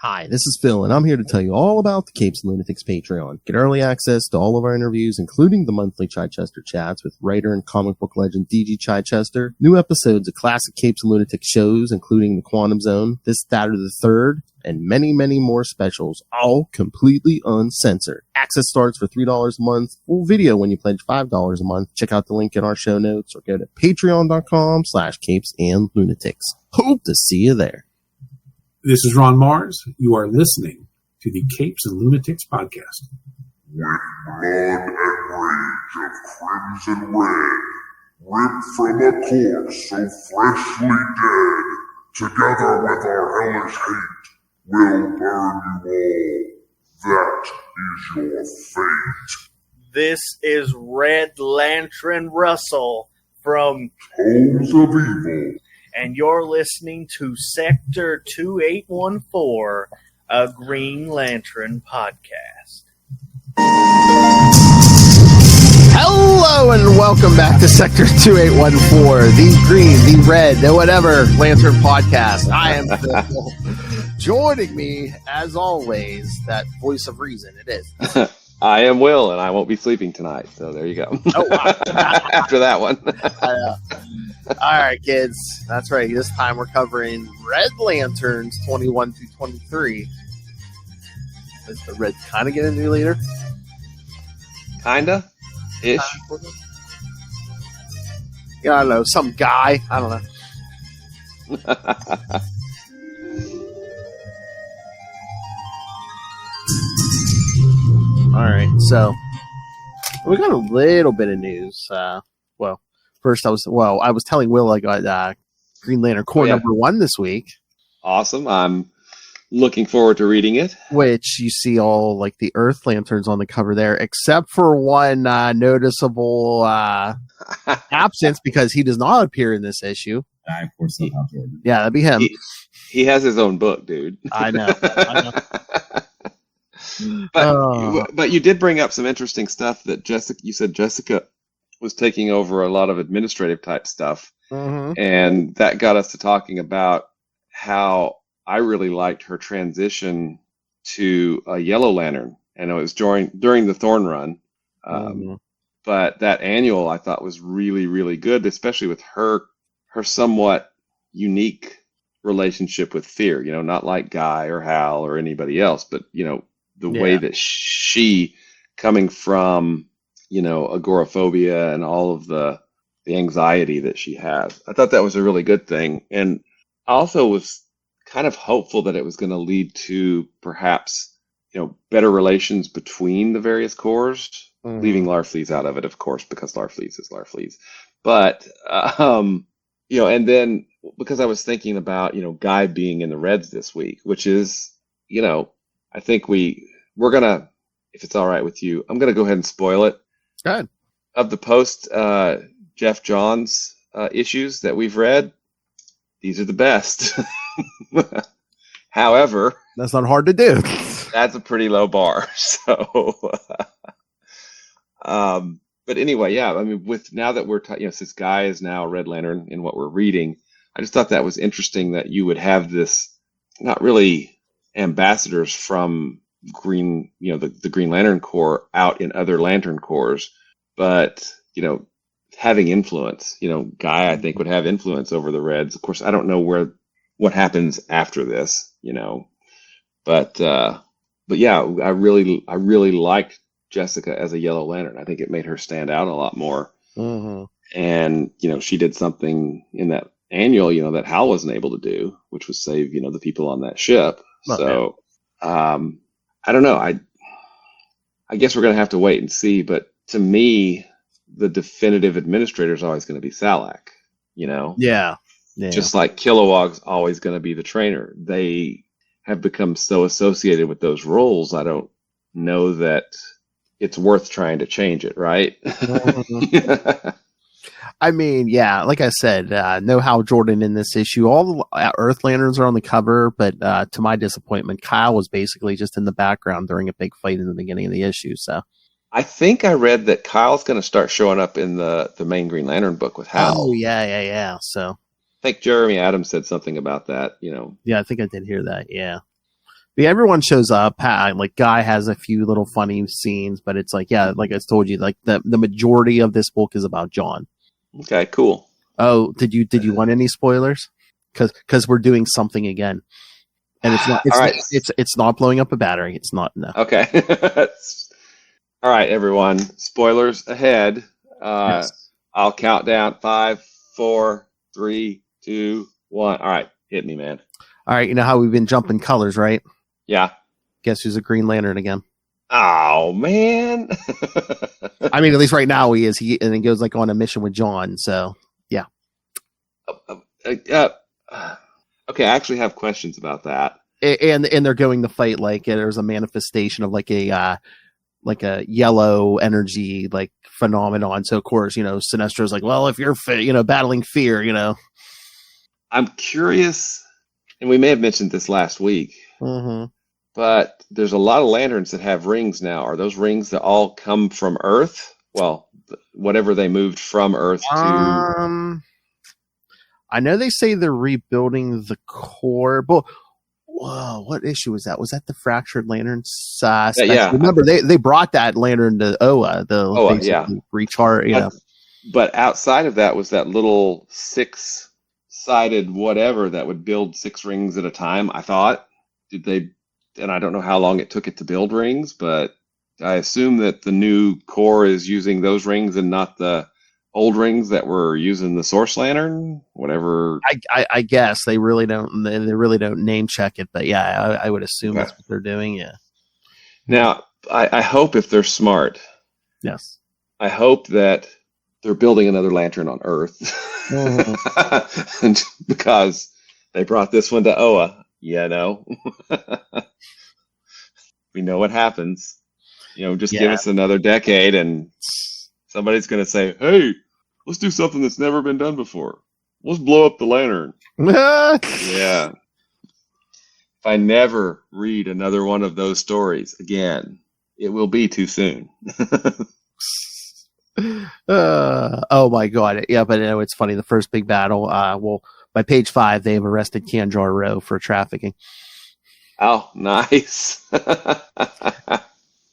Hi, this is Phil, and I'm here to tell you all about the Capes and Lunatics Patreon. Get early access to all of our interviews, including the monthly Chichester chats with writer and comic book legend DG Chichester, new episodes of classic Capes and Lunatics shows, including The Quantum Zone, This, That, or the Third, and many, many more specials, all completely uncensored. Access starts for $3 a month, full video when you pledge $5 a month. Check out the link in our show notes or go to patreon.com/CapesandLunatics. Hope to see you there. This is Ron Mars. You are listening to the Capes and Lunatics podcast. With blood and rage of crimson red, ripped from a corpse so freshly dead, together with our hellish hate, we'll burn you all. That is your fate. This is Red Lantern Russell from Tones of Evil. And you're listening to Sector 2814, a Green Lantern podcast. Hello and welcome back to Sector 2814, the green, the red, the whatever Lantern podcast. I am Phil. Joining me, as always, that voice of reason. It is. I am Will, and I won't be sleeping tonight. So there you go. Oh, wow. After that one. All right, kids. That's right. This time we're covering Red Lanterns 21 through 23. Does the red kind of get a new leader? Kinda? Ish. Yeah, I don't know. Some guy. I don't know. All right, so we got a little bit of news. First I was telling Will I got Green Lantern Corps number 1 this week. Awesome. I'm looking forward to reading it. Which you see all like the Earth Lanterns on the cover there, except for one noticeable absence because he does not appear in this issue. I, of course, love Hal Jordan. Yeah, that'd be him. He has his own book, dude. I know. But you did bring up some interesting stuff that Jessica was taking over a lot of administrative type stuff. Mm-hmm. And that got us to talking about how I really liked her transition to a Yellow Lantern. And it was during the Thorn run. But that annual I thought was really, really good, especially with her somewhat unique relationship with fear, not like Guy or Hal or anybody else, but, the way that she coming from, agoraphobia and all of the anxiety that she has. I thought that was a really good thing. And I also was kind of hopeful that it was going to lead to perhaps, better relations between the various corps, leaving Larfleeze out of it, of course, because Larfleeze is Larfleeze. But, and then because I was thinking about, Guy being in the Reds this week, which is, I think we're going to, if it's all right with you, I'm going to go ahead and spoil it. Go ahead. Of the post Jeff Johns issues that we've read, these are the best. However, that's not hard to do. That's a pretty low bar. So, but anyway, yeah. I mean, with now that we're since Guy is now Red Lantern in what we're reading, I just thought that was interesting that you would have this not really ambassadors from Green, the Green Lantern Corps out in other Lantern Corps, but having influence. Guy I think would have influence over the Reds. Of course, I don't know what happens after this. But yeah, I really liked Jessica as a Yellow Lantern. I think it made her stand out a lot more. Mm-hmm. And she did something in that annual, that Hal wasn't able to do, which was save the people on that ship. So I don't know. I guess we're going to have to wait and see. But to me, the definitive administrator is always going to be Salak, Yeah. Just like Kilowog's always going to be the trainer. They have become so associated with those roles, I don't know that it's worth trying to change it, right? I mean, yeah, like I said, no Hal Jordan in this issue. All the Earth Lanterns are on the cover, but to my disappointment, Kyle was basically just in the background during a big fight in the beginning of the issue. So I think I read that Kyle's going to start showing up in the main Green Lantern book with Hal. Oh, yeah. So I think Jeremy Adams said something about that, Yeah, I think I did hear that, yeah. Yeah, everyone shows up. Like Guy has a few little funny scenes, but it's like, yeah, like I told you, like the majority of this book is about John. Okay, cool. Oh, did you want any spoilers? Because we're doing something again, and it's not. All right. It's not blowing up a battery. It's not. No. Okay. All right, everyone. Spoilers ahead. Yes. I'll count down 5, 4, 3, 2, 1. All right, hit me, man. All right. You know how we've been jumping colors, right? Yeah. Guess who's a Green Lantern again? Oh man. I mean, at least right now he is. He goes like on a mission with John. So yeah. Okay, I actually have questions about that. And they're going to fight like there's a manifestation of like a yellow energy like phenomenon. So of course, Sinestro's like, well, if you're battling fear, I'm curious, and we may have mentioned this last week, but there's a lot of lanterns that have rings now. Are those rings that all come from Earth? Well, whatever they moved from Earth to. I know they say they're rebuilding the core, but whoa, what issue was that? Was that the Fractured Lantern? Yeah. Remember, they brought that lantern to Oa. Yeah. Recharge, But outside of that was that little 6-sided whatever that would build 6 rings at a time, I thought. And I don't know how long it took it to build rings, but I assume that the new core is using those rings and not the old rings that were using the Source Lantern, whatever. I guess they really don't name check it, but yeah, I would assume that's what they're doing. Yeah. Now, I hope if they're smart. Yes. I hope that they're building another lantern on Earth, because they brought this one to Oa. We know what happens. Just give us another decade and somebody's going to say, hey, let's do something that's never been done before. Let's blow up the lantern. Yeah. If I never read another one of those stories again, it will be too soon. Oh my God. Yeah, but it's funny. The first big battle, by page 5, they've arrested Kanjar Row for trafficking. Oh, nice.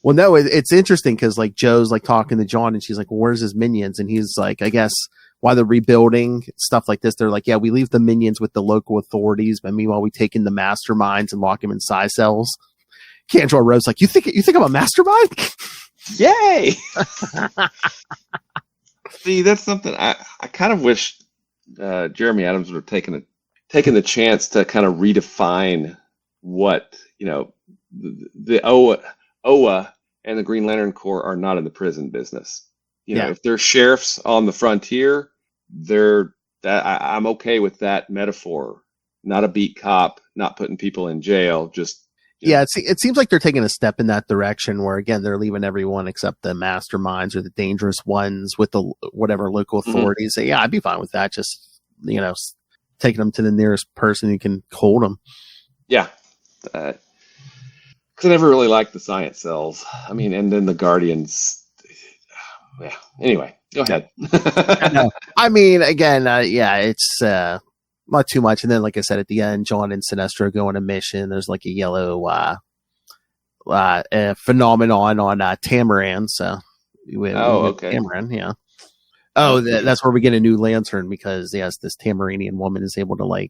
Well, no, it's interesting because like Joe's like talking to John and she's like, well, where's his minions? And he's like, I guess while they're rebuilding stuff like this, they're like, yeah, we leave the minions with the local authorities, but meanwhile we take in the masterminds and lock them in psi cells. Kanjar Row's like, you think I'm a mastermind? Yay! See, that's something I kind of wish Jeremy Adams would have taken the chance to kind of redefine what the Oa and the Green Lantern Corps are not in the prison business. If they're sheriffs on the frontier, I'm okay with that metaphor. Not a beat cop, not putting people in jail, just. It seems like they're taking a step in that direction where, again, they're leaving everyone except the masterminds or the dangerous ones with the whatever local authorities. So, yeah, I'd be fine with that. Just, taking them to the nearest person who can hold them. Yeah. Because I never really liked the science cells. I mean, and then the Guardians. Yeah. Anyway, go ahead. I mean, again, it's not too much. And then, like I said, at the end, John and Sinestro go on a mission. There's like a yellow phenomenon on Tamaran. So okay. Tamaran, yeah. Oh, that's where we get a new lantern because yes, this Tamaranian woman is able to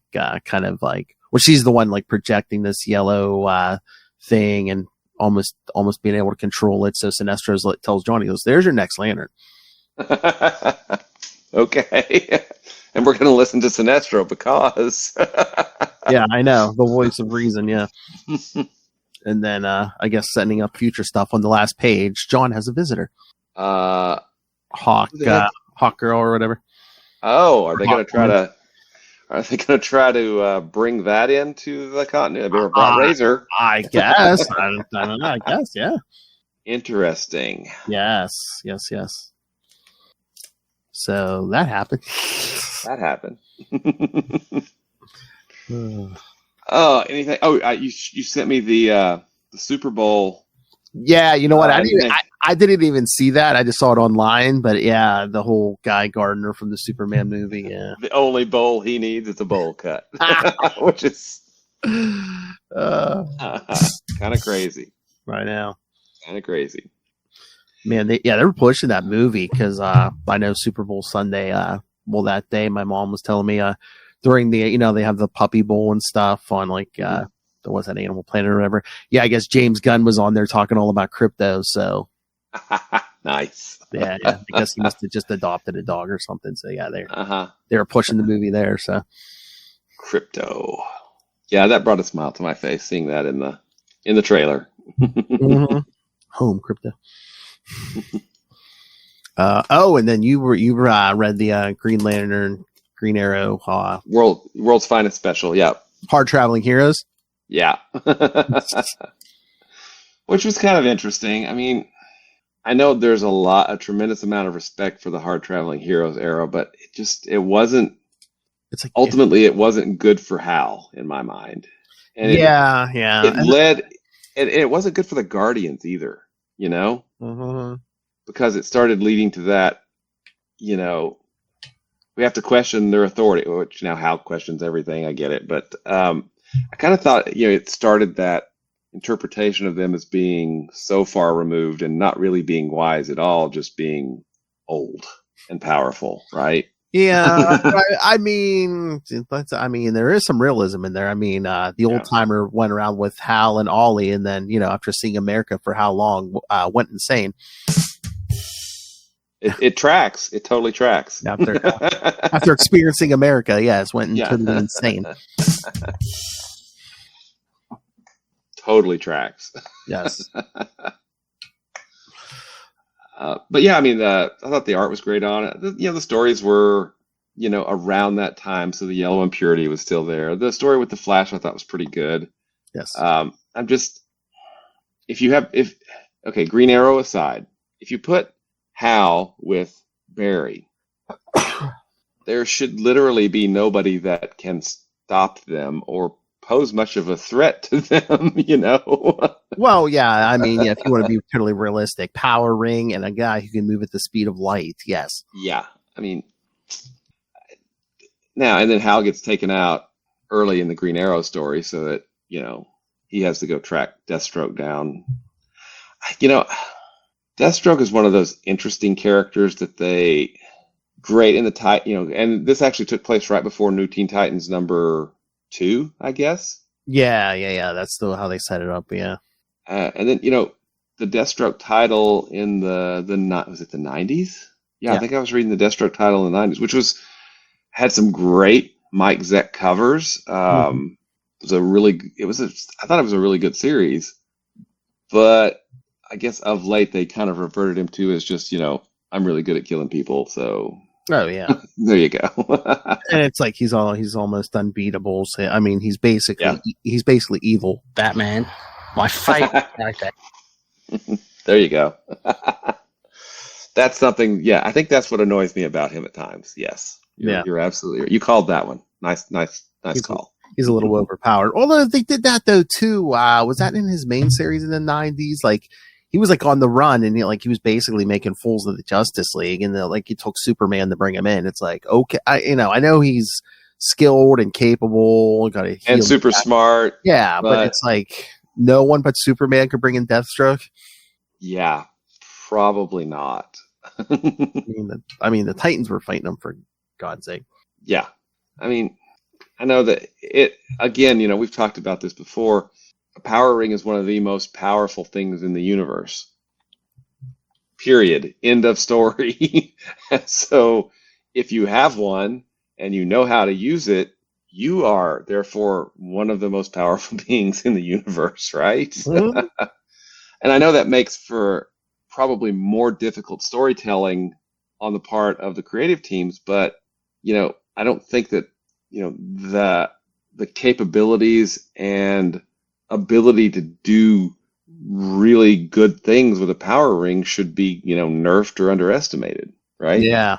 she's the one like projecting this yellow thing and almost being able to control it. So Sinestro tells John, he goes, "There's your next lantern." Okay. And we're going to listen to Sinestro because. Yeah, I know. The voice of reason, yeah. And then, I guess, setting up future stuff on the last page, John has a visitor. Hawk Girl or whatever. Oh, are they going to try to bring that into the continuity? Or Razor? I guess. I don't know. I guess, yeah. Interesting. Yes. So that happened. Oh, anything? Oh, you sent me the Super Bowl. Yeah, you know what? I didn't even see that. I just saw it online. But yeah, the whole guy Gardner from the Superman movie. Yeah, the only bowl he needs is a bowl cut, which is Kind of crazy. Right now. Kind of crazy. Man, they were pushing that movie because I know Super Bowl Sunday. That day my mom was telling me during the they have the Puppy Bowl and stuff on there was that Animal Planet or whatever. Yeah, I guess James Gunn was on there talking all about crypto. So Nice. yeah, I guess he must have just adopted a dog or something. So yeah, they were pushing the movie there. So crypto. Yeah, that brought a smile to my face seeing that in the trailer. Mm-hmm. Home crypto. And then you read the Green Lantern, Green Arrow, World's Finest Special. Yeah, Hard Traveling Heroes. Yeah, which was kind of interesting. I mean, I know there's a tremendous amount of respect for the Hard Traveling Heroes era, but it wasn't. It's like ultimately it wasn't good for Hal in my mind. And it wasn't good for the Guardians either. Because it started leading to that, we have to question their authority, which now Hal questions everything. I get it. But I kind of thought, it started that interpretation of them as being so far removed and not really being wise at all, just being old and powerful, right? Yeah, I mean, there is some realism in there. I mean, the old timer went around with Hal and Ollie, and then after seeing America for how long, went insane. It tracks. It totally tracks. After experiencing America, yes, went totally insane. Totally tracks. Yes. But yeah, I mean, I thought the art was great on it. The stories were, around that time, so the yellow impurity was still there. The story with the Flash, I thought was pretty good. Yes. Green Arrow aside, if you put Hal with Barry, there should literally be nobody that can stop them or pose much of a threat to them, Well, yeah, I mean, if you want to be totally realistic, power ring and a guy who can move at the speed of light, yes. Yeah, I mean, now and then Hal gets taken out early in the Green Arrow story so that, he has to go track Deathstroke down. Deathstroke is one of those interesting characters that great in the and this actually took place right before New Teen Titans number 2, I guess. Yeah. That's how they set it up. Yeah. And then the Deathstroke title in was it the 90s? Yeah, I think I was reading the Deathstroke title in the 90s, which had some great Mike Zeck covers. I thought it was a really good series, but I guess of late they kind of reverted him to as just I'm really good at killing people, so. Oh yeah, there you go. And it's like he's almost unbeatable. So, I mean, he's basically evil. Batman, my favorite character. There you go. That's something. Yeah, I think that's what annoys me about him at times. Yes, you're absolutely right. You called that one. Nice call. He's a little overpowered. Although they did that though too. Was that in his main series in the 90s? Like. He was on the run, and he was basically making fools of the Justice League, and it took Superman to bring him in. It's like, okay, I know he's skilled and capable, and super smart. Yeah, but it's like no one but Superman could bring in Deathstroke. Yeah, probably not. I mean, the Titans were fighting him, for God's sake. Yeah, I mean, I know that again, we've talked about this before. A power ring is one of the most powerful things in the universe. Period. End of story. So if you have one and you know how to use it, you are therefore one of the most powerful beings in the universe, right? Mm-hmm. And I know that makes for probably more difficult storytelling on the part of the creative teams, but I don't think that the capabilities and ability to do really good things with a power ring should be, nerfed or underestimated, right? Yeah.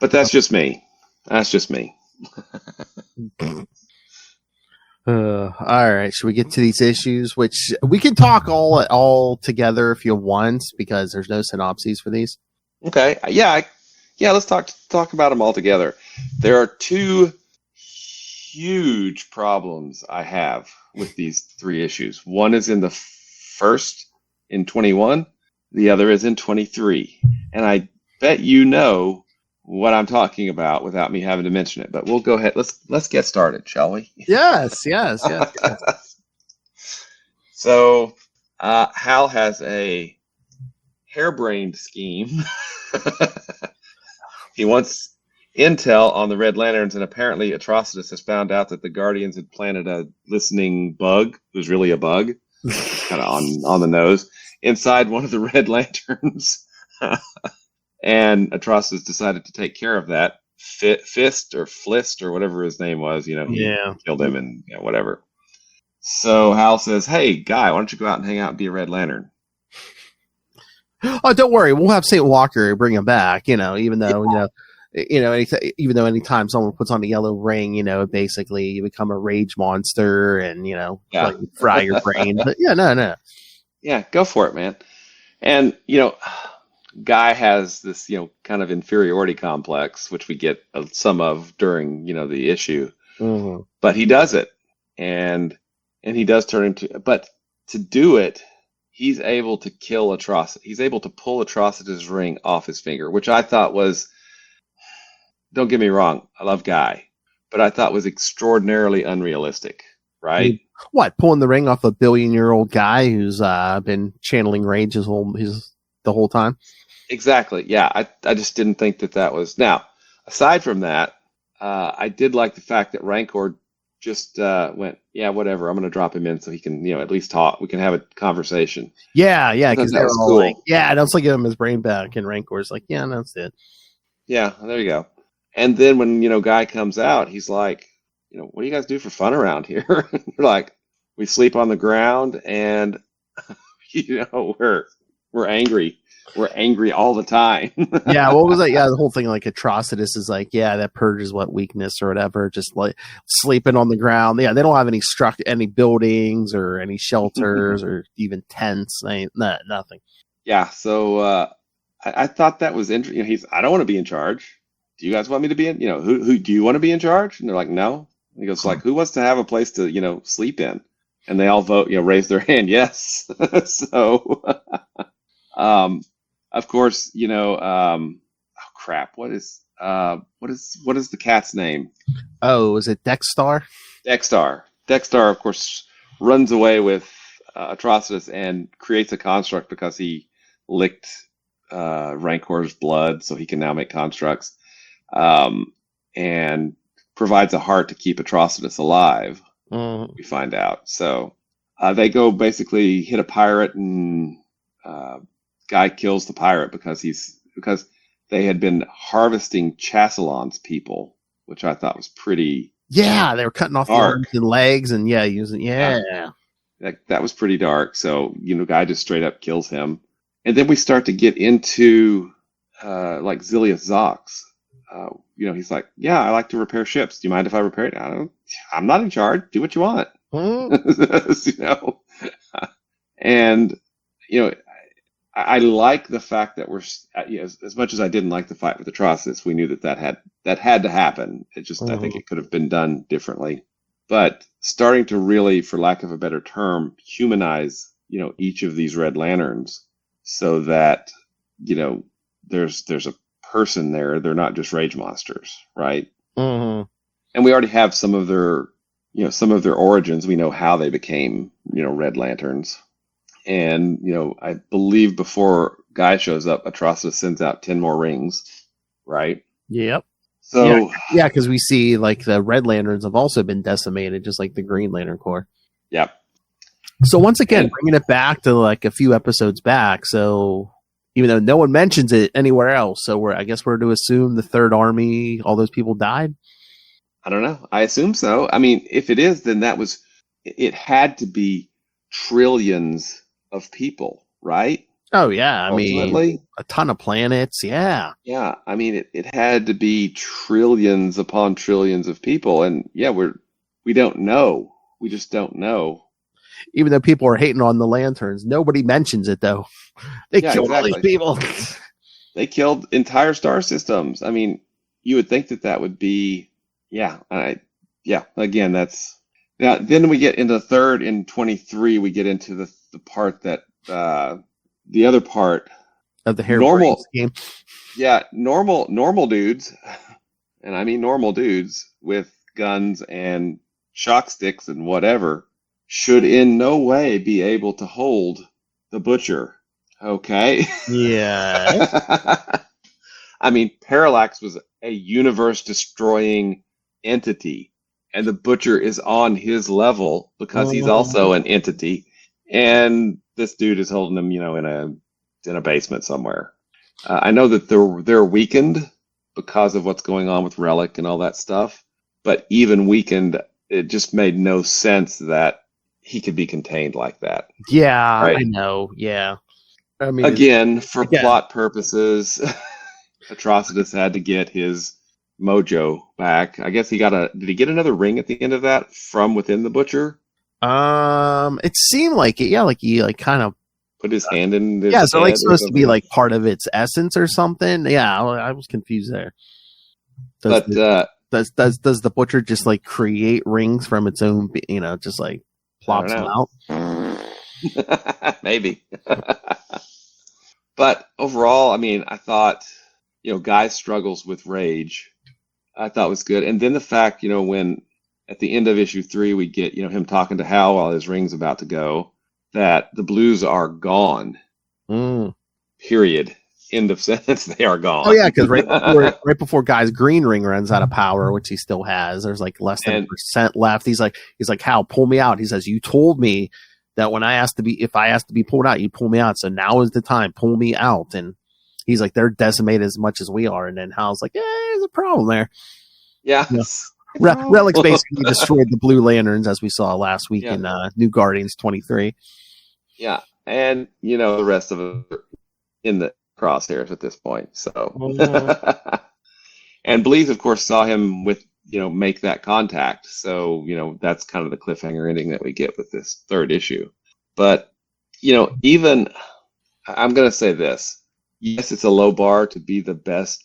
But that's just me. All right. Should we get to these issues, which we can talk all together if you want, because there's no synopses for these. Okay. Yeah. Let's talk about them all together. There are two huge problems I have with these 3 issues. One is in the first in 21, the other is in 23. And I bet you know what I'm talking about without me having to mention it. But we'll go ahead. Let's get started, shall we? Yes. So Hal has a harebrained scheme. He wants intel on the Red Lanterns, and apparently Atrocitus has found out that the Guardians had planted a listening bug. It was really a bug, kind of on the nose, inside one of the Red Lanterns. And Atrocitus decided to take care of that. Fist or Flist or whatever his name was, he killed him and whatever. So Hal says, "Hey, Guy, why don't you go out and hang out and be a Red Lantern?" Oh, don't worry. We'll have St. Walker bring him back, even though, even though anytime someone puts on a yellow ring, basically you become a rage monster and, like fry your brain. But no. Yeah, go for it, man. And, Guy has this, kind of inferiority complex, which we get some of during, the issue. Mm-hmm. But he does it. And he does turn into, but to do it, he's able to kill Atrocitus. He's able to pull Atrocitus' ring off his finger, which I thought was, don't get me wrong, I love Guy, but I thought was extraordinarily unrealistic, right? What, pulling the ring off a billion-year-old guy who's been channeling rage the whole time? Exactly, yeah. I just didn't think that was... Now, aside from that, I did like the fact that Rancor just went, yeah, whatever, I'm going to drop him in so he can, at least talk. We can have a conversation. Yeah, because that they were was all cool. like, yeah, let's give him his brain back. And Rancor's like, yeah, that's it. Yeah, there you go. And then when, Guy comes out, he's like, what do you guys do for fun around here? We're like, we sleep on the ground and, we're angry. We're angry all the time. Yeah, what was that? Yeah, the whole thing like Atrocitus is like, yeah, that purges what weakness or whatever. Just like sleeping on the ground. Yeah, they don't have any buildings or any shelters or even tents. Nothing. Yeah, so I thought that was interesting. I don't want to be in charge. Do you guys want me to be in? Who do you want to be in charge? And they're like, no. And he goes like, who wants to have a place to sleep in? And they all vote, raise their hand, yes. So, of course, oh crap, what is the cat's name? Oh, is it Dexstar? Dexstar, of course, runs away with Atrocitus and creates a construct because he licked Rancor's blood, so he can now make constructs, and provides a heart to keep Atrocitus alive. We find out. So they go basically hit a pirate, and Guy kills the pirate because they had been harvesting Chassalon's people, which I thought was pretty. Yeah, they were cutting off the arms and legs, and using that was pretty dark. So Guy just straight up kills him, and then we start to get into like Zilius Zox. He's like, yeah, I like to repair ships. Do you mind if I repair it? I'm not in charge. Do what you want. And I like the fact that we're as much as I didn't like the fight with Atrocitus, we knew that had to happen. It just I think it could have been done differently. But starting to really, for lack of a better term, humanize each of these Red Lanterns, so that there's a person there. They're not just rage monsters, right? Mm-hmm. And we already have some of their origins. We know how they became Red Lanterns. And, I believe before Guy shows up, Atrocitus sends out 10 more rings, right? Yep. So yeah, because we see like the Red Lanterns have also been decimated, just like the Green Lantern Corps. Yep. So once again, bringing it back to like a few episodes back, so even though no one mentions it anywhere else, so I guess we're to assume the Third Army, all those people died? I don't know. I assume so. I mean, if it is, then it had to be trillions of people, right? Oh, yeah. Ultimately, mean, a ton of planets. Yeah. Yeah. I mean, it had to be trillions upon trillions of people. And yeah, we don't know. We just don't know. Even though people are hating on the Lanterns, nobody mentions it, though. They killed all these people. They killed entire star systems. I mean, you would think that would be, yeah, again, that's now. Then we get into the third in 23. We get into the part that the other part Of the hair normal. game. Yeah, normal dudes, and I mean normal dudes with guns and shock sticks and whatever should in no way be able to hold the butcher. Okay. Yeah. I mean, Parallax was a universe-destroying entity, and the Butcher is on his level because he's also an entity, and this dude is holding him, in a basement somewhere. I know that they're weakened because of what's going on with Relic and all that stuff, but even weakened, it just made no sense that he could be contained like that. Yeah, right? I know. Yeah. I mean, Again, for plot purposes, Atrocitus had to get his mojo back. I guess did he get another ring at the end of that from within the Butcher? It seemed like it. Yeah, like he kind of put his hand in his so head like supposed to be like part of its essence or something. Yeah, I was confused there. Does the Butcher just like create rings from its own, just like plops them out? Maybe. But overall, I mean, I thought, Guy's struggles with rage, I thought was good. And then the fact, when at the end of issue 3, we get, him talking to Hal while his ring's about to go, that the blues are gone. Period. End of sentence. They are gone. Oh yeah, because right before Guy's green ring runs out of power, which he still has, there's like less than 1% left. He's like, Hal, pull me out. He says, you told me that if I asked to be pulled out, you pull me out. So now is the time. Pull me out. And he's like, they're decimated as much as we are. And then Hal's like, yeah, there's a problem there. Yeah. Relic's basically destroyed the Blue Lanterns, as we saw last week in New Guardians 23. Yeah. And, the rest of it in the crosshairs at this point. So, and Bleeth, of course, saw him make that contact. So, that's kind of the cliffhanger ending that we get with this third issue. But, even I'm going to say this. Yes, it's a low bar to be the best,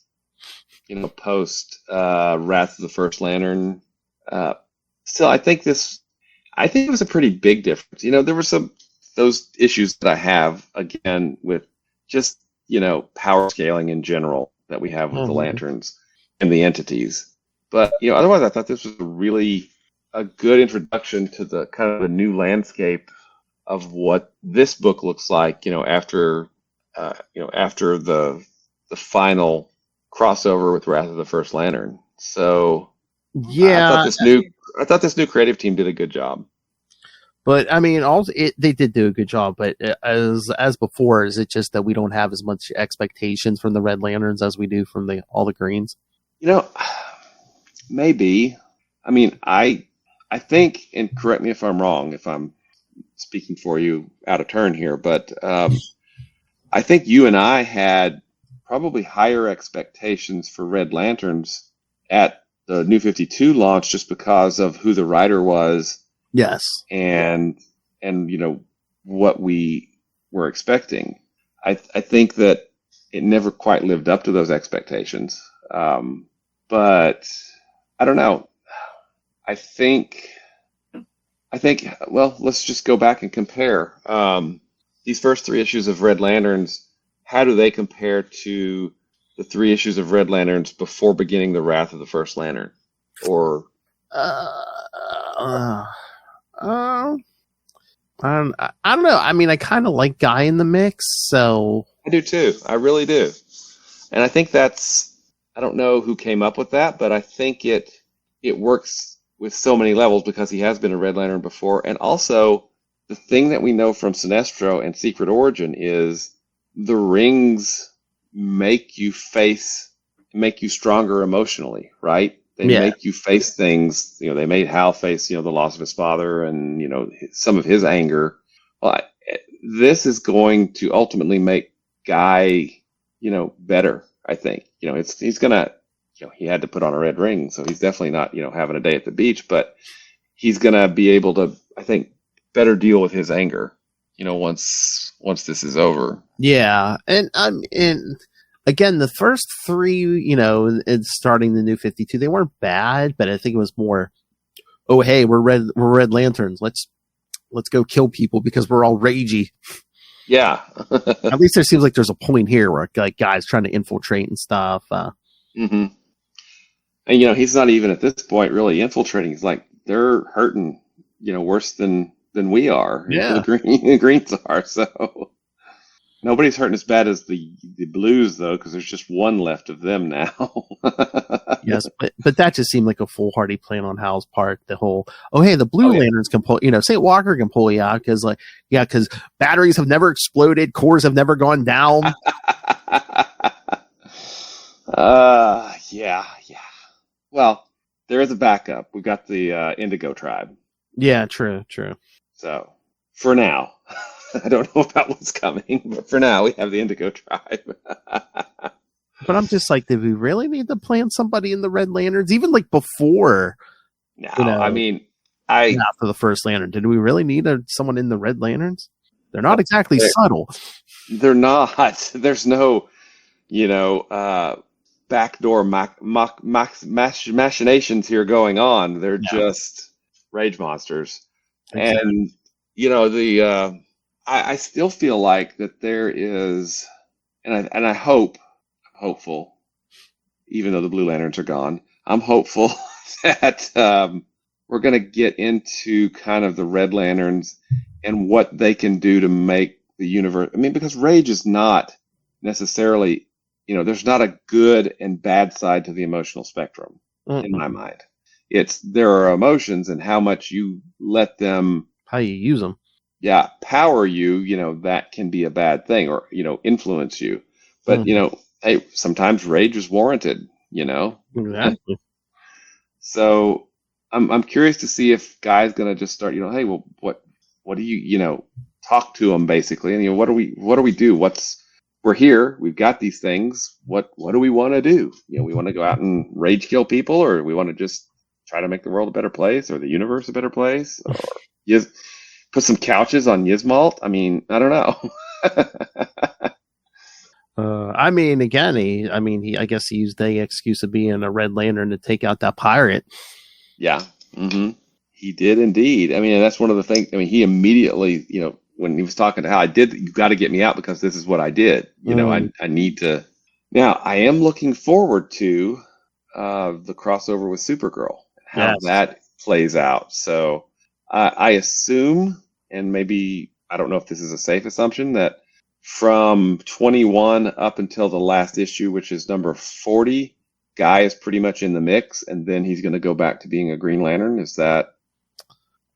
post Wrath of the First Lantern. Still, I think it was a pretty big difference. There were those issues that I have, again, with just, power scaling in general that we have with the Lanterns and the entities. But, otherwise, I thought this was really a good introduction to the kind of the new landscape of what this book looks like, after the final crossover with Wrath of the First Lantern. So, yeah, I thought this new creative team did a good job. But I mean, they did do a good job. But as before, is it just that we don't have as much expectations from the Red Lanterns as we do from all the Greens? Maybe. I mean, I think, and correct me if I'm wrong, if I'm speaking for you out of turn here, but I think you and I had probably higher expectations for Red Lanterns at the New 52 launch just because of who the writer was. Yes. And what we were expecting. I think that it never quite lived up to those expectations. But I don't know. I think, well, let's just go back and compare. These first 3 issues of Red Lanterns, how do they compare to the 3 issues of Red Lanterns before beginning the Wrath of the First Lantern? Or I don't know. I mean, I kind of like Guy in the mix, so I do too. I really do. And I think I don't know who came up with that, but I think it works with so many levels because he has been a Red Lantern before. And also, the thing that we know from Sinestro and Secret Origin is the rings make you stronger emotionally, right? They make you face things. They made Hal face, the loss of his father and, some of his anger. Well, this is going to ultimately make Guy, better, I think. He's going to, he had to put on a red ring, so he's definitely not, having a day at the beach, but he's going to be able to, I think, better deal with his anger, once this is over. Yeah. And again, the first 3, starting the New 52, they weren't bad, but I think it was more oh, hey, we're Red Lanterns. Let's go kill people because we're all ragey. Yeah. At least there seems like there's a point here where like guys trying to infiltrate and stuff. Mm-hmm. And he's not even at this point really infiltrating. He's like, they're hurting, worse than we are. Yeah. The Greens are. So nobody's hurting as bad as the Blues though, because there's just one left of them now. Yes, but that just seemed like a foolhardy plan on Hal's part. The whole, oh hey, the Blue Lanterns can pull, St. Walker can pull you out because batteries have never exploded, cores have never gone down. Yeah. Well, there is a backup. We've got the Indigo Tribe. Yeah, true. So for now, I don't know about what's coming, but for now we have the Indigo Tribe. But I'm just like, did we really need to plant somebody in the Red Lanterns? Even like before. No, I mean, after the first Lantern, did we really need someone in the Red Lanterns? They're not exactly subtle. They're not. There's no, backdoor machinations here going on. They're just rage monsters. Exactly. And, I still feel like that there is, and I hopeful, even though the Blue Lanterns are gone, I'm hopeful that we're going to get into kind of the Red Lanterns and what they can do to make the universe. I mean, because rage is not necessarily, there's not a good and bad side to the emotional spectrum in my mind. There are emotions, and how much you let them, how you use them. Yeah, power you, that can be a bad thing, or, influence you. But, hey, sometimes rage is warranted, Exactly. So I'm curious to see if Guy's going to just start, hey, well, what do you, talk to them basically. And, what do we do? We're here. We've got these things. What do we want to do? We want to go out and rage kill people, or we want to just try to make the world a better place, or the universe a better place, or put some couches on Yzmalt. I mean, I don't know. I mean, again, I guess he used the excuse of being a Red Lantern to take out that pirate. Yeah. Mm-hmm. He did indeed. I mean, that's one of the things. I mean, he immediately, when he was talking to Hal, you got to get me out because this is what I did. I need to. Now, I am looking forward to the crossover with Supergirl, how that plays out. So I assume, and maybe, I don't know if this is a safe assumption, that from 21 up until the last issue, which is number 40, Guy is pretty much in the mix, and then he's going to go back to being a Green Lantern. Is that?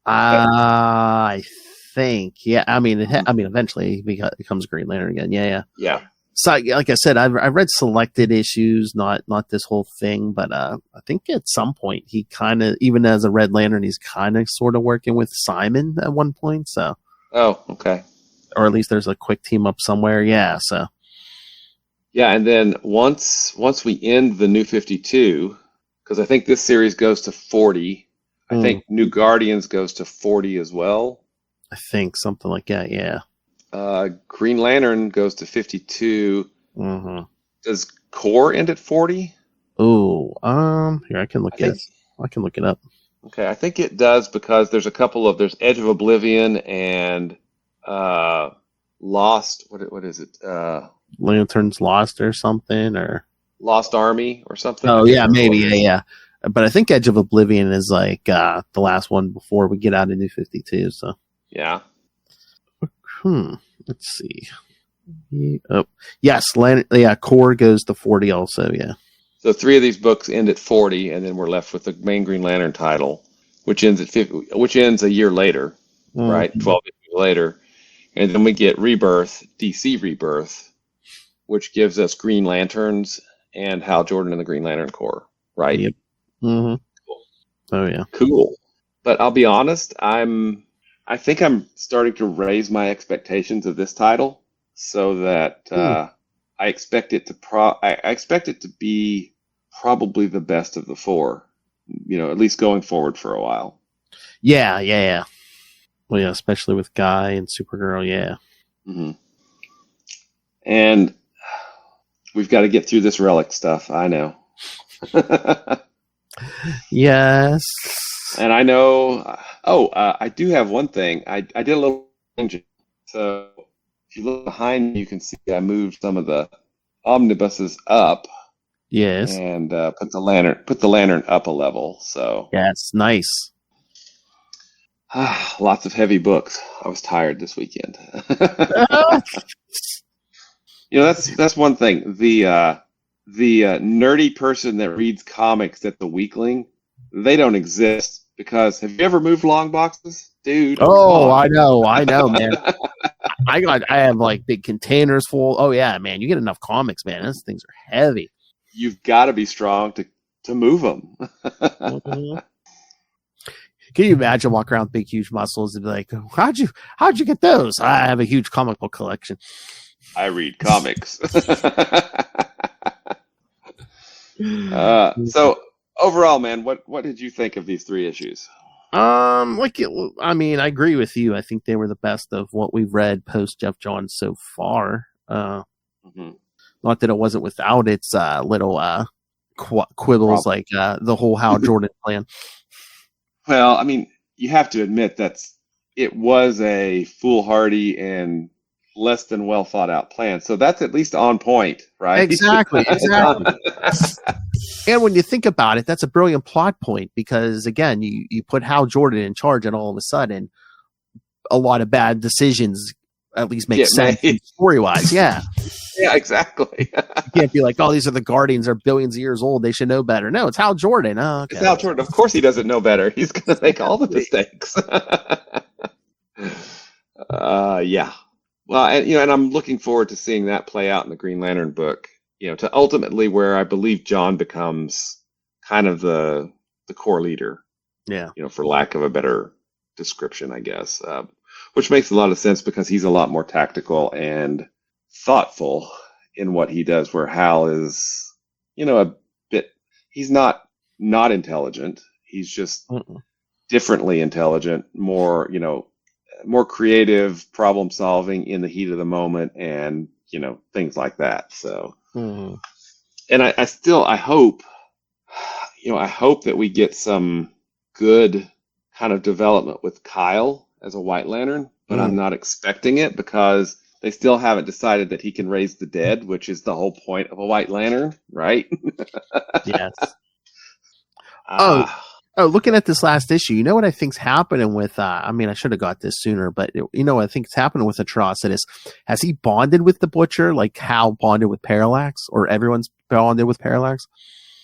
I think, yeah. I mean, eventually he becomes a Green Lantern again. Yeah. So, like I said, I read selected issues, not this whole thing, but I think at some point he kind of, even as a Red Lantern, he's kind of sort of working with Simon at one point. So. Oh, okay. Or at least there's a quick team up somewhere. Yeah. So. Yeah, and then once we end the New 52, because I think this series goes to 40. I think New Guardians goes to 40 as well. I think something like that. Yeah. Green Lantern goes to 52. Mm-hmm. Does Core end at 40? Oh, here I can look it up. Okay, I think it does, because there's there's Edge of Oblivion and Lost. What is it? Lanterns Lost or something, or Lost Army or something. Oh yeah, maybe yeah. But I think Edge of Oblivion is like the last one before we get out of New 52. So yeah. Let's see. Oh yes, Core goes to 40 also. Yeah. So 3 of these books end at 40, and then we're left with the main Green Lantern title, which ends at 50, which ends a year later, right? 12 years later, and then we get Rebirth, DC Rebirth, which gives us Green Lanterns and Hal Jordan and the Green Lantern Corps, right? Yep. Mm-hmm. Cool. Oh yeah. Cool. But I'll be honest, I think I'm starting to raise my expectations of this title, so that I expect it to be probably the best of the 4, at least going forward for a while. Yeah. Well, yeah, especially with Guy and Supergirl, yeah. Mm-hmm. And we've got to get through this relic stuff. I know. Yes. And I know. I do have one thing. I did a little changing. So if you look behind me, you can see I moved some of the omnibuses up. Yes. And put the lantern up a level. So yes, nice. Lots of heavy books. I was tired this weekend. That's one thing. The nerdy person that reads comics at the Weekling, they don't exist because have you ever moved long boxes, dude? Oh, I know, man. I have like big containers full. Oh yeah, man, you get enough comics, man. Those things are heavy. You've got to be strong to move them. Mm-hmm. Can you imagine walking around with big, huge muscles and be like, how'd you get those? I have a huge comic book collection. I read comics. So overall, man, what did you think of these 3 issues? I agree with you. I think they were the best of what we've read post Jeff Johns so far. Not that it wasn't without its little quibbles, like the whole Hal Jordan plan. Well, I mean, you have to admit it was a foolhardy and less than well thought out plan. So that's at least on point, right? Exactly. And when you think about it, that's a brilliant plot point because, again, you put Hal Jordan in charge and all of a sudden a lot of bad decisions at least make sense story-wise. Yeah. Yeah, exactly. You can't be like, oh, these are the Guardians. They're billions of years old. They should know better. No, it's Hal Jordan. Oh, okay. It's Hal Jordan. Of course he doesn't know better. He's going to make all the mistakes. Yeah. Well, and I'm looking forward to seeing that play out in the Green Lantern book, to ultimately where I believe John becomes kind of the core leader. Yeah. For lack of a better description, I guess. Which makes a lot of sense because he's a lot more tactical and thoughtful in what he does, where Hal is, he's not intelligent. He's just differently intelligent, more creative, problem solving in the heat of the moment and, things like that. So, and I hope that we get some good kind of development with Kyle as a White Lantern, but I'm not expecting it because they still haven't decided that he can raise the dead, which is the whole point of a White Lantern, right? Yes. Looking at this last issue, you know what I think's happening with, I should have got this sooner, but I think it's happening with Atrocitus. Has he bonded with the Butcher like Hal bonded with Parallax, or everyone's bonded with Parallax?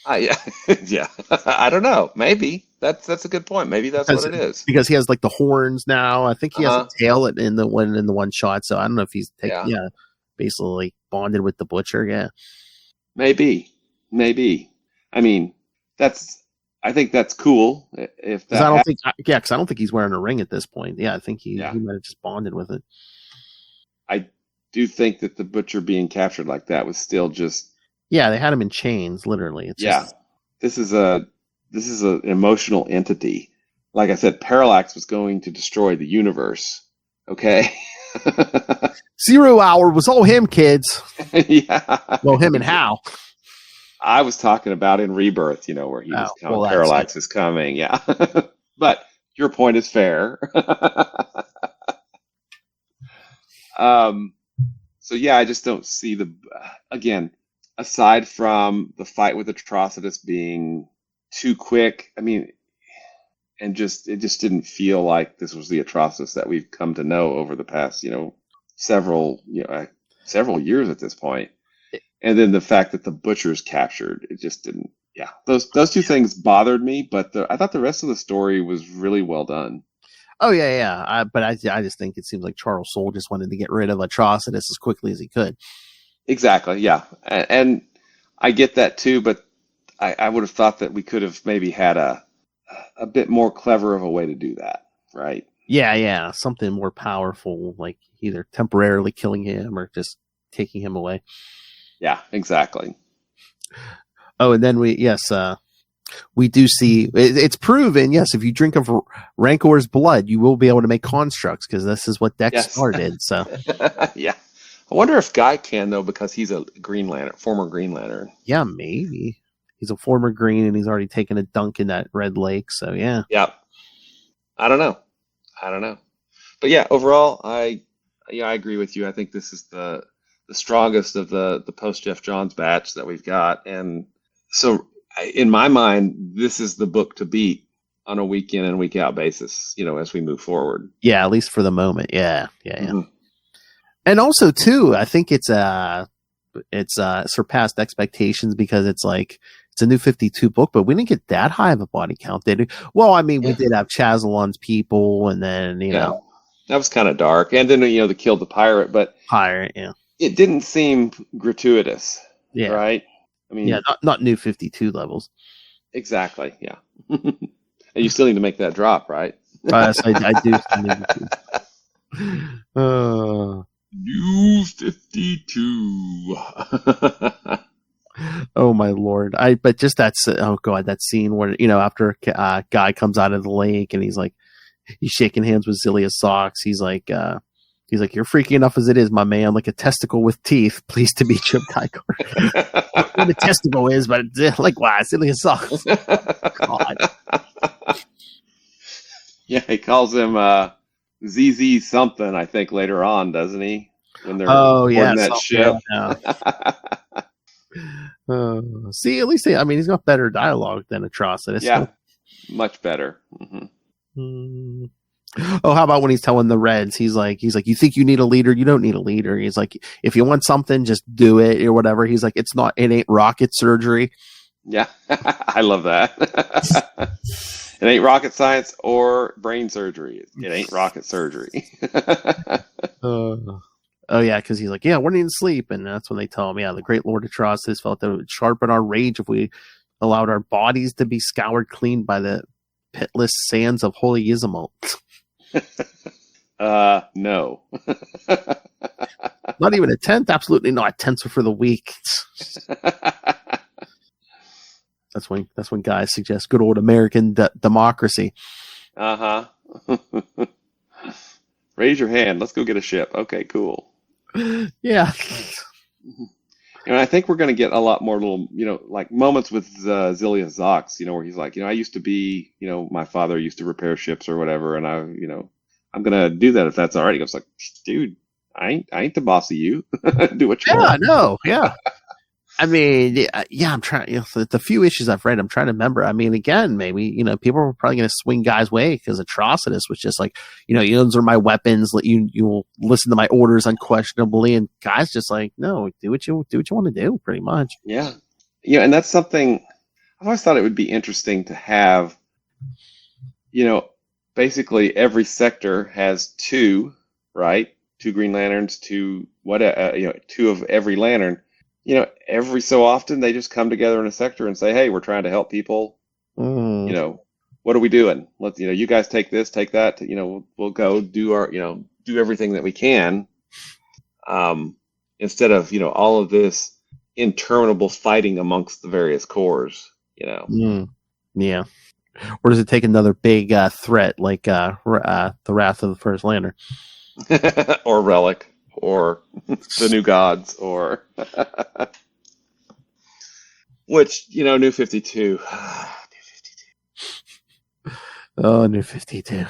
Yeah. Yeah. I don't know. Maybe. That's a good point. Maybe that's what it is. Because he has like the horns now. I think he has a tail in the one shot. So I don't know if he's basically bonded with the Butcher. Yeah. Maybe. I mean, I think that's cool. If that because I don't think he's wearing a ring at this point. Yeah, I think he might have just bonded with it. I do think that the Butcher being captured like that was still just. Yeah, they had him in chains, literally. This is an emotional entity. Like I said, Parallax was going to destroy the universe. Okay. 0 Hour was all him, kids. Yeah. Well, him and Hal. I was talking about in Rebirth, where he was coming. Well, Parallax is coming. Yeah. But your point is fair. So yeah, I just don't see again, aside from the fight with Atrocitus being too quick, it just didn't feel like this was the Atrocitus that we've come to know over the past, several years at this point. And then the fact that the Butcher's captured, it just didn't. Yeah, those two things bothered me, but I thought the rest of the story was really well done. Oh yeah. But I just think it seems like Charles Soule just wanted to get rid of Atrocitus as quickly as he could. Exactly. Yeah, and I get that too, but I would have thought that we could have maybe had a bit more clever of a way to do that, right? Yeah, something more powerful, like either temporarily killing him or just taking him away. Yeah, exactly. Oh, and then we do see it's proven. Yes, if you drink of Rancor's blood, you will be able to make constructs because this is what Dex started. So, yeah. I wonder if Guy can though because he's a Green Lantern, former Green Lantern. Yeah, maybe. he's a former Green, and he's already taken a dunk in that Red Lake. So yeah. Yeah. I don't know. But yeah, overall, I agree with you. I think this is the strongest of the post Jeff Johns batch that we've got, and so in my mind, this is the book to beat on a week in and week out basis, as we move forward. Yeah, at least for the moment. Yeah. Mm-hmm. And also too, I think it's surpassed expectations because it's a new 52 book, but we didn't get that high of a body count, did we? Well, I mean, we did have Chazalon's people, and then that was kind of dark, and then the Killed the Pirate, but it didn't seem gratuitous, right? I mean, not new 52 levels. Exactly, yeah. And you still need to make that drop, right? Yes, I do. New 52. Oh my Lord! But just that scene where after a guy comes out of the lake and he's shaking hands with Zilia's socks. He's like, you're freaky enough as it is, my man. Like a testicle with teeth. Pleased to meet you, Kuykor. What the testicle is, but wow, Zilia's socks. God. Yeah, he calls him ZZ something. I think later on, doesn't he? When they're boarding that ship. See, at least he's got better dialogue than Atrocitus. Yeah, much better. Mm-hmm. Oh, how about when he's telling the Reds? He's like, you think you need a leader? You don't need a leader. He's like, if you want something, just do it or whatever. He's like, it ain't rocket surgery. Yeah, I love that. It ain't rocket science or brain surgery. It ain't rocket surgery. Oh yeah, because he's like, yeah, we're needing sleep, and that's when they tell him, the great Lord Atrocitus felt that it would sharpen our rage if we allowed our bodies to be scoured clean by the pitless sands of Holy Yzamot. No. Not even a tenth? Absolutely not. Tenths are for the weak. That's when guys suggest good old American democracy. Raise your hand. Let's go get a ship. Okay, cool. Yeah. I think we're going to get a lot more little, moments with Zilia Zox, where he's like, I used to be, my father used to repair ships or whatever, and I'm going to do that if that's all right. He goes like, dude, I ain't the boss of you. Do what you want. Yeah, no, yeah. I mean, I'm trying. The few issues I've read, I'm trying to remember. I mean, again, maybe people are probably going to swing guys' way because Atrocitus was just like, those are my weapons. You will listen to my orders unquestionably, and guys just like, no, do what you want to do, pretty much. Yeah, and that's something I've always thought it would be interesting to have. Basically every sector has two, right? 2 Green Lanterns, two of every lantern. Every so often they just come together in a sector and say, hey, we're trying to help people. What are we doing? Let's, you guys take this, take that, we'll go do our, do everything that we can. Instead of, all of this interminable fighting amongst the various corps, Yeah. Or does it take another big threat like the Wrath of the First Lantern? Or Relic. Or the New Gods, or which New 52. Oh, New 52.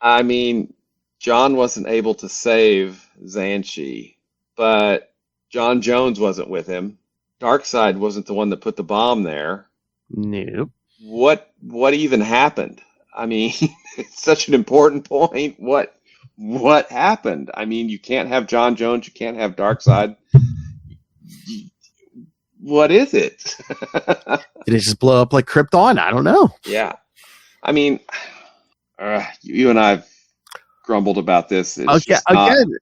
I mean, John wasn't able to save Xanshi, but John Jones wasn't with him. Darkseid wasn't the one that put the bomb there. Nope. What even happened? I mean, it's such an important point. What happened? I mean, you can't have John Jones. You can't have Darkseid. What is it? Did it just blow up like Krypton? I don't know. Yeah. I mean, you and I have grumbled about this.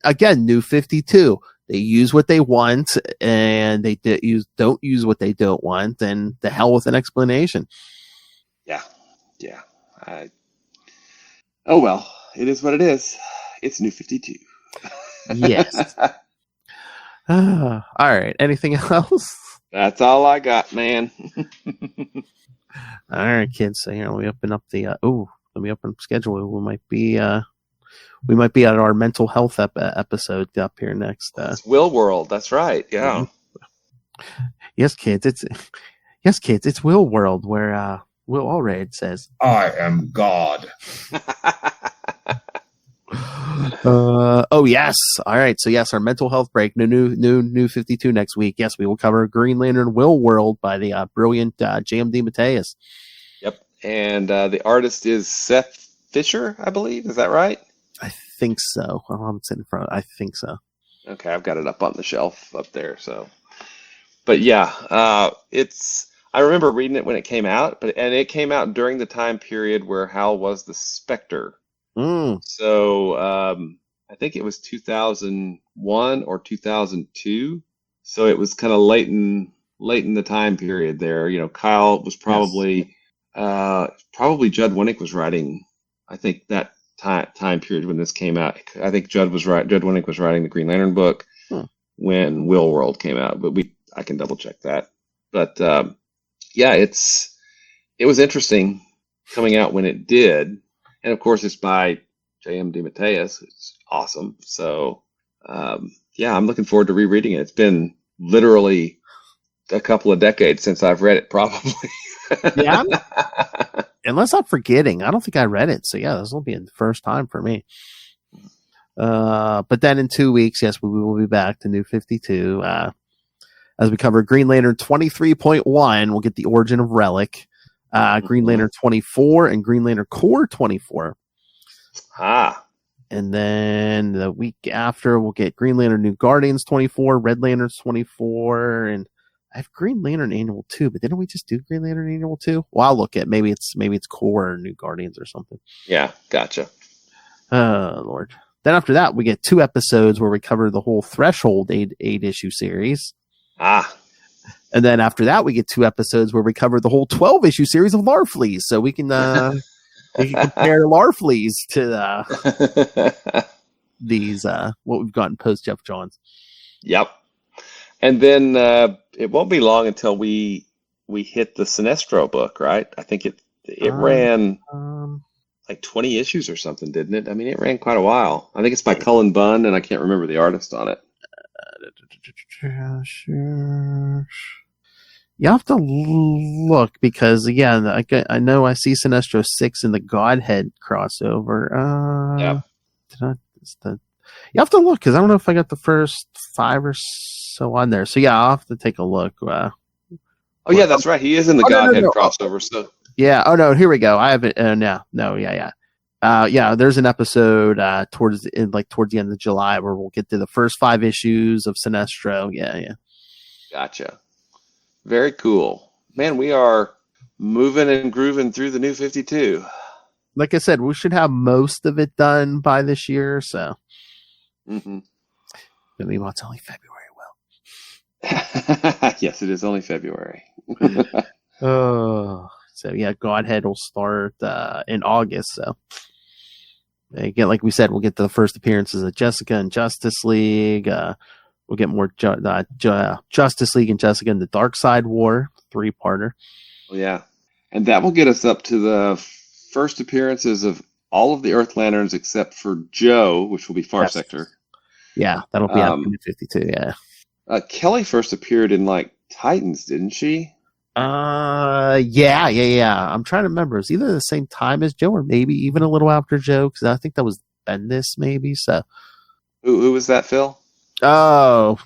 Again, New 52. They use what they want, and they don't use what they don't want, and the hell with an explanation. Yeah. Oh, well, it is what it is. It's New 52. Yes. All right. Anything else? That's all I got, man. All right, kids. So here, let me open up the. Let me open up schedule. We might be at our mental health episode up here next. It's Will World. That's right. Yeah. Yes, kids. It's Yes, kids, it's Will World, where Will Allred says, I am God. oh yes. All right. So yes, our mental health break. New 52 next week. Yes, we will cover Green Lantern Will World by the brilliant JMD Mateus. Yep. And the artist is Seth Fisher, I believe. Is that right? I think so. I don't have it in front. I think so. Okay, I've got it up on the shelf up there. So, but yeah, I remember reading it when it came out, and it came out during the time period where Hal was the Spectre. So I think it was 2001 or 2002. So it was kind of late in the time period there. You know, Kyle was probably Judd Winnick was writing. I think that time period when this came out. I think Judd Winnick was writing the Green Lantern book when Will World came out. But I can double check that. But yeah, it was interesting coming out when it did. And of course, it's by J.M.D. Mateus. It's awesome. So, yeah, I'm looking forward to rereading it. It's been literally a couple of decades since I've read it, probably. Yeah. Unless I'm forgetting. I don't think I read it. So, yeah, this will be the first time for me. But then in 2 weeks, yes, we will be back to New 52. As we cover Green Lantern 23.1, we'll get the origin of Relic. Green Lantern 24 and Green Lantern Core 24. And then the week after, we'll get Green Lantern New Guardians 24, Red Lanterns 24, and I have Green Lantern Annual 2, but didn't we just do Green Lantern Annual 2? Well, I'll look at maybe it's Core or New Guardians or something. Yeah, gotcha. Oh, Lord. Then after that, we get 2 episodes where we cover the whole Threshold 8-issue series. And then after that, we get 2 episodes where we cover the whole 12-issue series of Larfleeze. So we can compare Larfleeze to these what we've gotten post Jeff Johns. Yep. And then it won't be long until we hit the Sinestro book, right? I think it ran like 20 issues or something, didn't it? I mean, it ran quite a while. I think it's by Cullen Bunn, and I can't remember the artist on it. Sure. You have to look because, again, I know I see Sinestro 6 in the Godhead crossover. Yeah. You have to look because I don't know if I got the first 5 or so on there. So, yeah, I'll have to take a look. Oh, yeah, that's right. He is in the Godhead crossover. So. Yeah. Oh, no, here we go. I have it. No, yeah. Yeah, there's an episode towards the end of July where we'll get to the first 5 issues of Sinestro. Yeah. Gotcha. Very cool. Man, we are moving and grooving through the New 52. Like I said, we should have most of it done by this year. So, maybe it's only February. Well, yes, it is only February. So yeah, Godhead will start in August. So again, like we said, we'll get to the first appearances of Jessica and Justice League. We'll get more Justice League and Jessica in the Dark Side War 3-parter. Yeah, and that will get us up to the first appearances of all of the Earth Lanterns except for Joe, which will be Far Sector. Yeah, that'll be after 52. Yeah. Kelly first appeared in Titans, didn't she? Yeah. I'm trying to remember. It was either the same time as Joe or maybe even a little after Joe, because I think that was Bendis, maybe. So, who was that, Phil? Oh,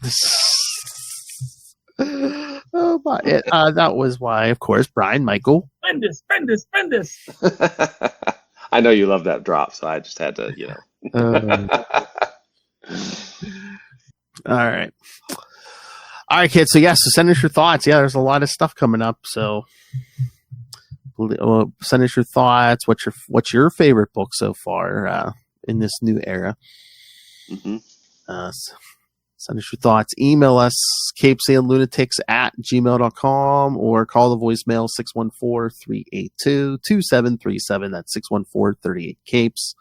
my! That was why, of course, Brian Michael. Bendis. I know you love that drop, so I just had to, All right, kids. So send us your thoughts. Yeah, there's a lot of stuff coming up. So send us your thoughts. What's your favorite book so far in this new era? Send us your thoughts. Email us, CapesandLunatics@gmail.com, or call the voicemail 614-382-2737. That's 614-38-CAPES.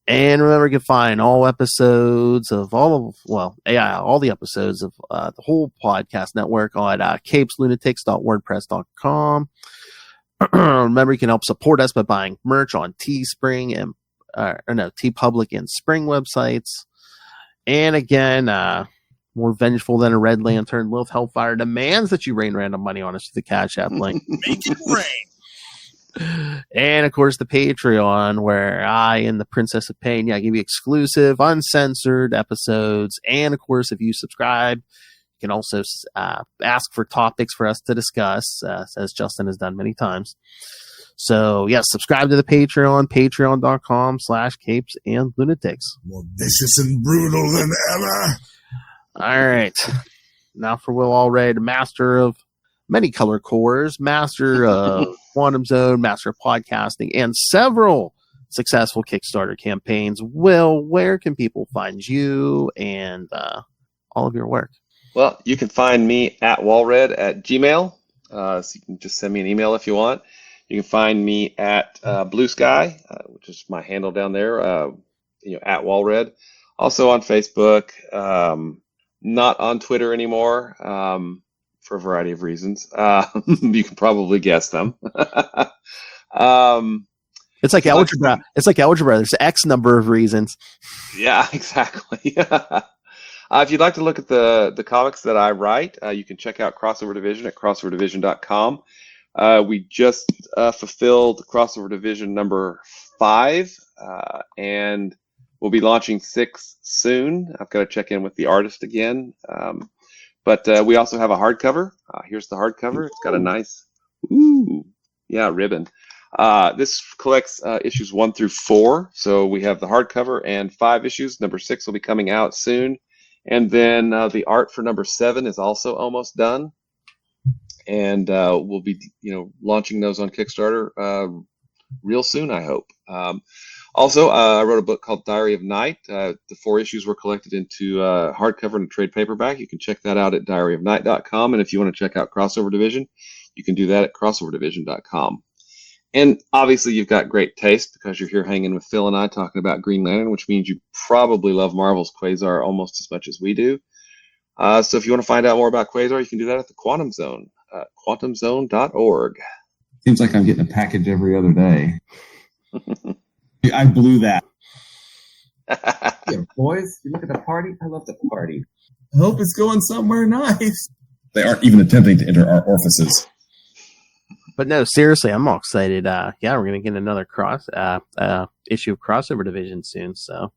And remember, you can find all episodes of all the episodes of the whole podcast network on CapesLunatics.wordpress.com. Remember, you can help support us by buying merch on Teespring and TeePublic and Spring websites. And again, more vengeful than a Red Lantern, Lilith Hellfire demands that you rain random money on us through the Cash App link. Make it rain. And of course, the Patreon, where I and the Princess of Pain, give you exclusive, uncensored episodes. And of course, if you subscribe, you can also ask for topics for us to discuss, as Justin has done many times. So, yes, subscribe to the Patreon, patreon.com/CapesandLunatics. More vicious and brutal than ever. All right. Now for Will Allred, master of many color cores, master of Quantum Zone, master of podcasting, and several successful Kickstarter campaigns. Will, where can people find you and all of your work? Well, you can find me at Walred at Gmail. So you can just send me an email if you want. You can find me at Blue Sky, which is my handle down there, at Walred. Also on Facebook. Not on Twitter anymore, for a variety of reasons. You can probably guess them. It's like algebra. It's like algebra. There's X number of reasons. Yeah, exactly. If you'd like to look at the comics that I write, you can check out Crossover Division at crossoverdivision.com. We just fulfilled Crossover Division number 5, and we'll be launching 6 soon. I've got to check in with the artist again. But we also have a hardcover. Here's the hardcover. It's got a nice, ribbon. This collects issues 1 through 4. So we have the hardcover and 5 issues. Number 6 will be coming out soon. And then the art for number 7 is also almost done. And we'll be, launching those on Kickstarter real soon, I hope. Also, I wrote a book called Diary of Night. The 4 issues were collected into hardcover and trade paperback. You can check that out at diaryofnight.com. And if you want to check out Crossover Division, you can do that at crossoverdivision.com. And obviously, you've got great taste because you're here hanging with Phil and I talking about Green Lantern, which means you probably love Marvel's Quasar almost as much as we do. So if you want to find out more about Quasar, you can do that at the Quantum Zone, quantumzone.org. Seems like I'm getting a package every other day. I blew that. Yeah, boys, you look at the party. I love the party. I hope it's going somewhere nice. They aren't even attempting to enter our orifices. But no, seriously, I'm all excited. We're going to get another issue of Crossover Division soon. So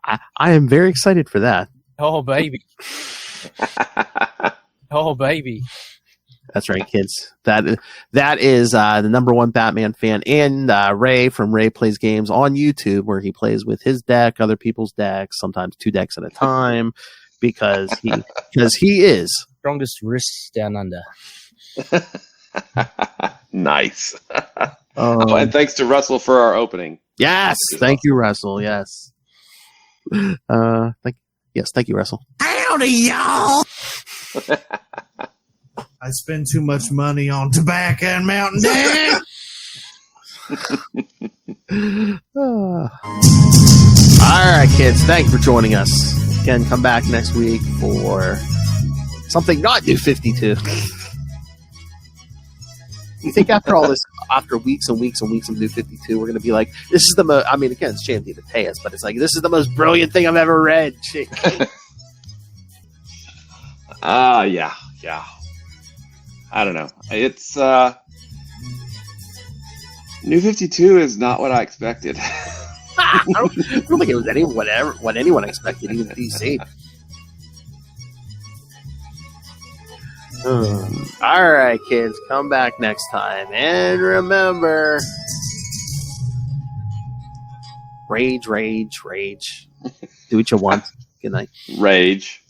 I am very excited for that. Oh, baby. Oh, baby. That's right, kids. That is the number one Batman fan, and Ray from Ray Plays Games on YouTube, where he plays with his deck, other people's decks, sometimes 2 decks at a time, because he is Strongest wrists down under. Nice. And thanks to Russell for our opening. Yes, thank you, Russell. Yes. Thank you, Russell. Howdy, y'all. I spend too much money on tobacco and Mountain Dew. All right, kids. Thank you for joining us. Again, come back next week for something not New 52. You think after all this, after weeks and weeks and weeks of New 52, we're going to be like, this is the most, I mean, again, it's JMD to pay us, but it's like, this is the most brilliant thing I've ever read. Yeah. I don't know. It's, New 52 is not what I expected. I don't think it was what anyone expected, even DC. All right, kids, come back next time. And remember, rage. Do what you want. Good night. Rage.